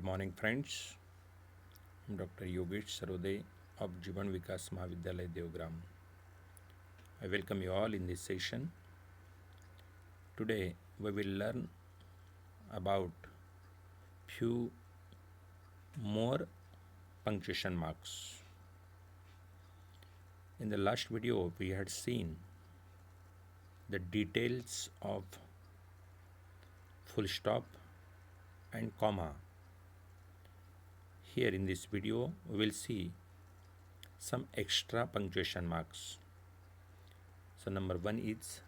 morning, friends. I'm Dr. Yogesh Sarodey of Jivan Vikas Mahavidyalaya Devgram. I welcome you all in this session. Today we will learn about few more punctuation marks. In the last video we had seen the details of full stop and comma. Here in this video we will see some extra punctuation marks. So number 1 is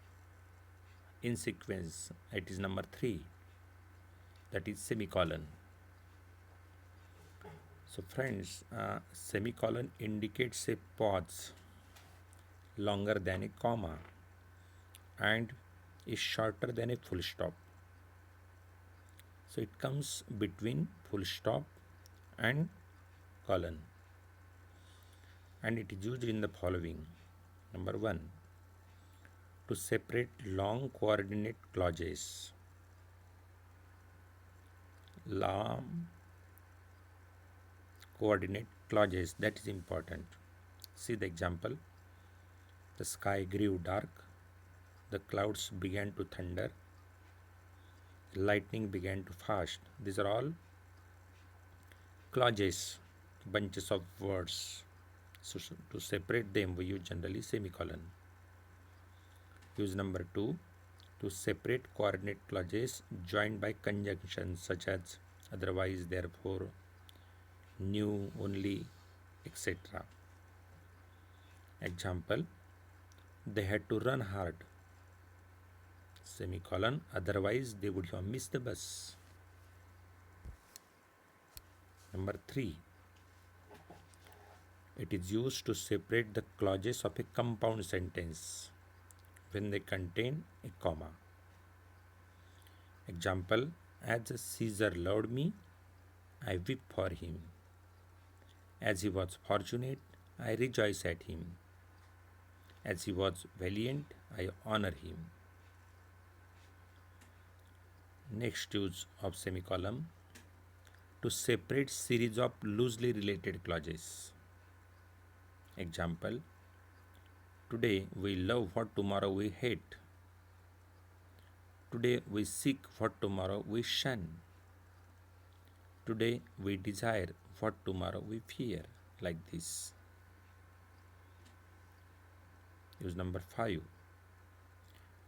in sequence, it is number 3, that is semicolon. So friends, semicolon indicates a pause longer than a comma and is shorter than a full stop. So it comes between full stop and colon, and it is used in the following. Number 1, to separate long coordinate clauses. Long coordinate clauses, that is important. See the example. The sky grew dark, the clouds began to thunder, lightning began to fast. These are all clauses, bunches of words. So to separate them we use generally semicolon. Use number 2, to separate coordinate clauses joined by conjunctions such as otherwise, therefore, new, only, etc. Example, they had to run hard, semicolon, otherwise they would have missed the bus. Number 3, it is used to separate the clauses of a compound sentence when they contain a comma. Example, as Caesar loved me, I weep for him. As he was fortunate, I rejoice at him. As he was valiant, I honor him. Next use of semicolon, to separate series of loosely related clauses. Example, today we love what tomorrow we hate. Today we seek what tomorrow we shun. Today we desire what tomorrow we fear, like this. Use number 5,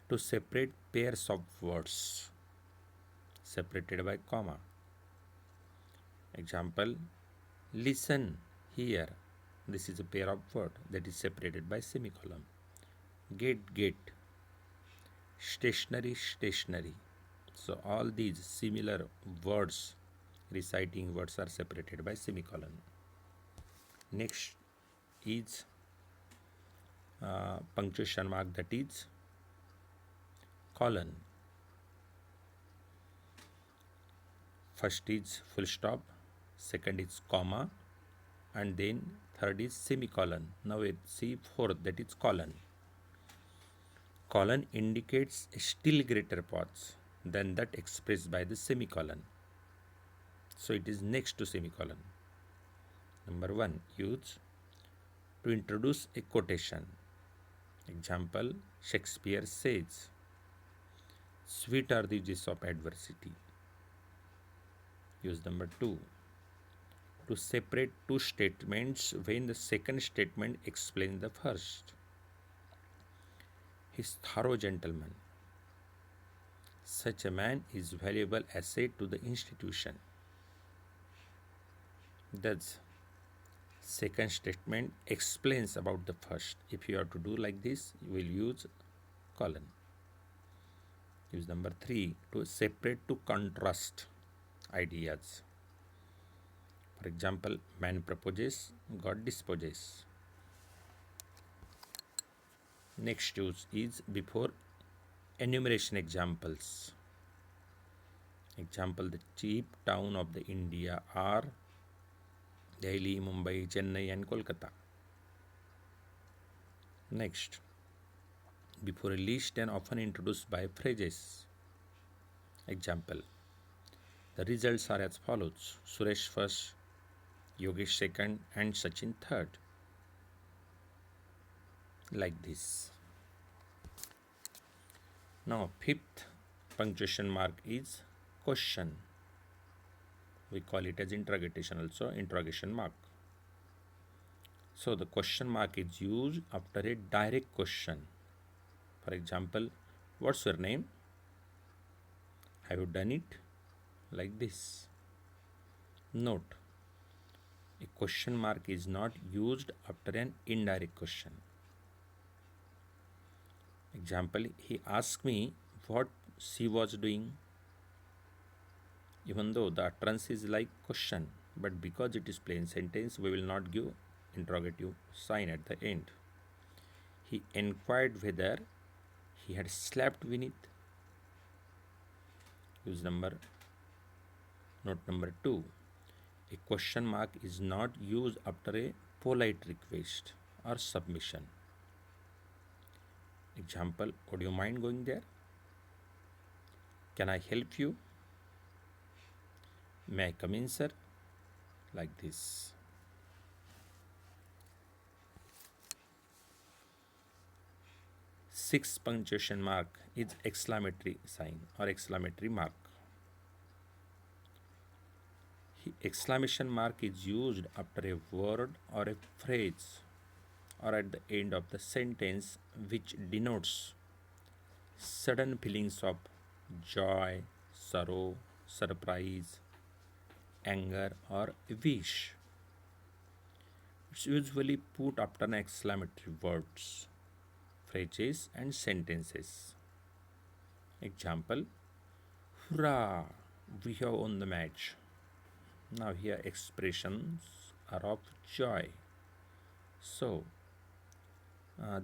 to separate pairs of words separated by comma. Example, listen, hear. This is a pair of words that is separated by semicolon. Get, stationary, stationary. So all these similar words, reciting words, are separated by semicolon. Next is punctuation mark, that is colon. First is full stop, second is comma, and then third is semicolon. Now we see fourth, that is colon. Colon indicates a still greater pause than that expressed by the semicolon. So it is next to semicolon. Number 1, use to introduce a quotation. Example, Shakespeare says, sweet are the edges of adversity. Use number 2, to separate two statements when the second statement explains the first. He is thorough gentleman. Such a man is valuable asset to the institution. Thus, second statement explains about the first. If you have to do like this, you will use colon. Use number 3, to separate to contrast ideas. For example, man proposes, God disposes. Next use is before enumeration examples. Example, the chief town of the India are Delhi, Mumbai, Chennai and Kolkata. Next, before a list and often introduced by phrases. Example, The results are as follows: Suresh first, Yogesh second, and Sachin third. Like this. Now, fifth punctuation mark is question. We call it as interrogation also, interrogation mark. So the question mark is used after a direct question. For example, what's your name? Have you done it? Like this. Note, a question mark is not used after an indirect question. Example, he asked me what she was doing. Even though the utterance is like question, but because it is plain sentence, we will not give interrogative sign at the end. He inquired whether he had slept Vinith. Use note number 2. A question mark is not used after a polite request or submission. Example, would you mind going there? Can I help you? May I come in, sir? Like this. Sixth punctuation mark is exclamatory sign or exclamatory mark. Exclamation mark is used after a word or a phrase or at the end of the sentence which denotes sudden feelings of joy, sorrow, surprise, anger, or wish. It's usually put after an exclamatory words, phrases, and sentences. Example, hurrah, we have won the match. Now here expressions are of joy. So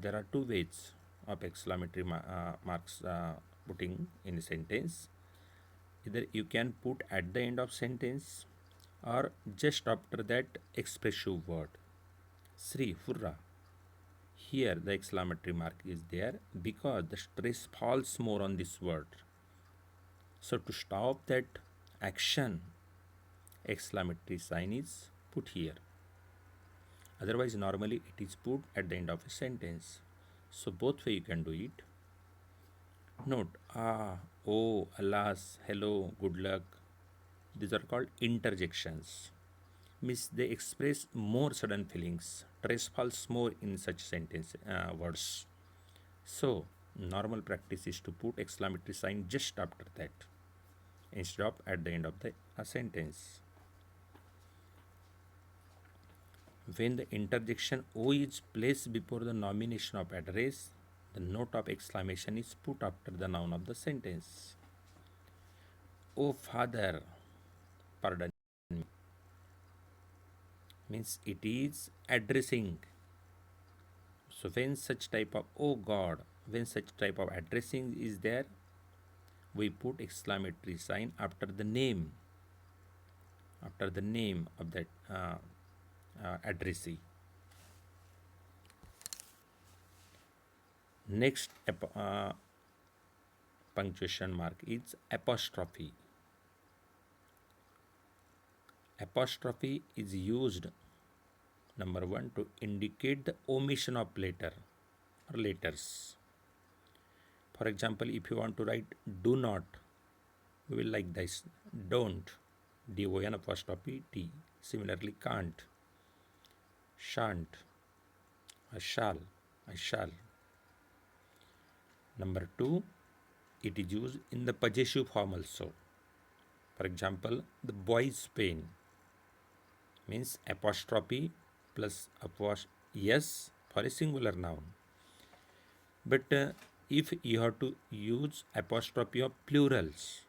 there are two ways of exclamatory marks putting in a sentence. Either you can put at the end of sentence or just after that expressive word. Sri, hurrah. Here the exclamatory mark is there because the stress falls more on this word. So to stop that action, exclamatory sign is put here. Otherwise, normally it is put at the end of a sentence. So both way you can do it. Note, oh, alas, hello, good luck. These are called interjections. Means they express more sudden feelings. Stress falls more in such sentence words. So normal practice is to put exclamatory sign just after that instead of at the end of the sentence. When the interjection O is placed before the nomination of address, the note of exclamation is put after the noun of the sentence. O Father, pardon me, means it is addressing. So when such type of O God, when such type of addressing is there, we put exclamatory sign after the name of that addressee. Next punctuation mark is apostrophe. Apostrophe is used, number 1, to indicate the omission of letter or letters. For example, if you want to write do not, we will like this, don't, D-O-N apostrophe T. Similarly, can't, shan't, I shall. Number 2, it is used in the possessive form also. For example, the boy's pen means apostrophe plus yes for a singular noun. But if you have to use apostrophe of plurals,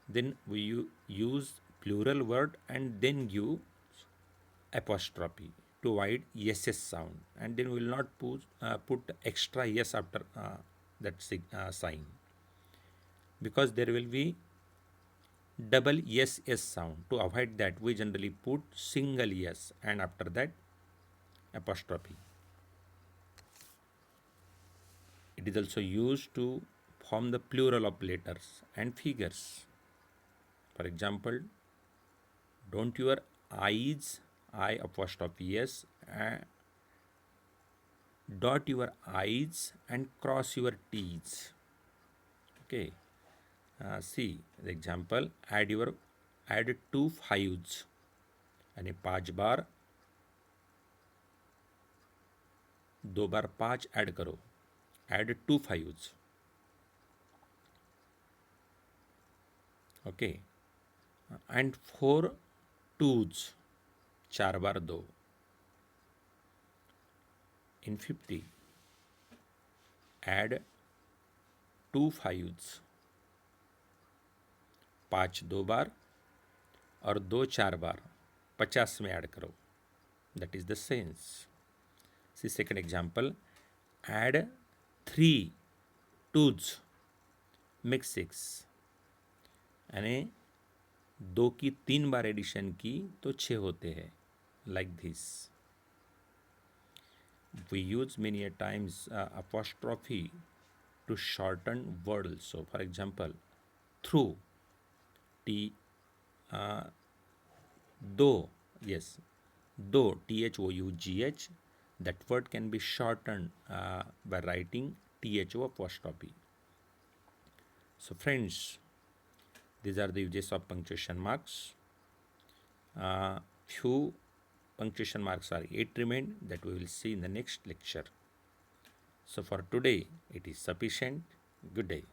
then we use plural word and then give apostrophe to avoid yes sound, and then we will not put extra yes after that sign, because there will be double yes sound. To avoid that, we generally put single yes and after that apostrophe. It is also used to form the plural of letters and figures. For example, don't your eyes, I apostrophe s, dot your i's and cross your t's. Okay. See the example. Add two fives यानी 5 बार, 2 बार 5 add करो. Add two fives. Okay. And 4 twos, 4 bar 2. In 50, add two fives, 5 2 बार और 2 4 बार 50 में add करो. That is the sense. See second example. Add 3 twos, make 6. यानी 2 की 3 बार addition की तो 6 होते हैं. Like this. We use many a times apostrophe to shorten word also. For example, through, t, though, yes, though, though, that word can be shortened by writing tho apostrophe. So friends, these are the uses of punctuation marks. Few punctuation marks are yet remain, that we will see in the next lecture. So for today it is sufficient. Good day.